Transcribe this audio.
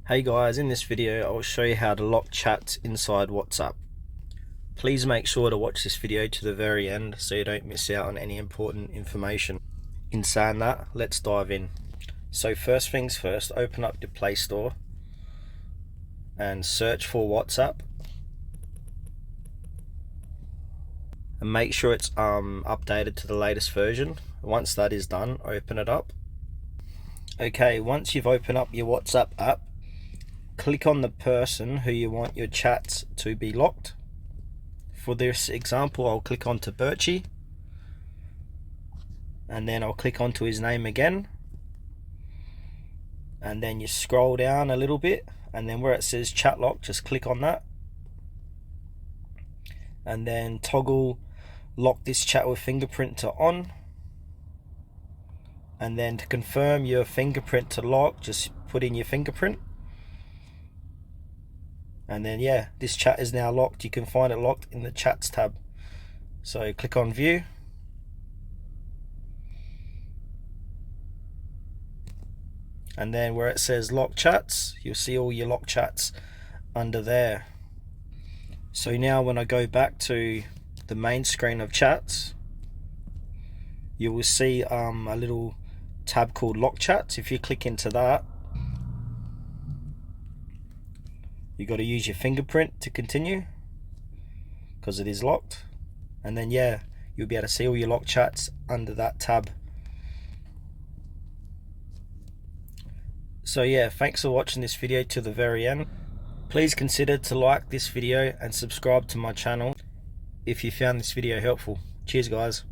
Hey guys, in this video I will show you how to lock chats inside WhatsApp. Please make sure to watch this video to the very end so you don't miss out on any important information. In saying that, let's dive in. So first things first, open up your Play Store and search for WhatsApp. And make sure it's updated to the latest version. Once that is done, open it up. Okay, once you've opened up your WhatsApp app, click on the person who you want your chats to be locked. For this example, I'll click onto Birchie, and then I'll click onto his name again, and then you scroll down a little bit, and then where it says chat lock, just click on that, and then toggle lock this chat with fingerprint to on, and then to confirm your fingerprint to lock, just put in your fingerprint. And then yeah, this chat is now locked. You can find it locked in the chats tab. So click on view. And then where it says lock chats, you'll see all your lock chats under there. So now when I go back to the main screen of chats, you will see a little tab called lock chats. If you click into that, you got to use your fingerprint to continue because it is locked. And then yeah, you'll be able to see all your lock chats under that tab. So yeah, thanks for watching this video to the very end. Please consider to like this video and subscribe to my channel if you found this video helpful. Cheers guys.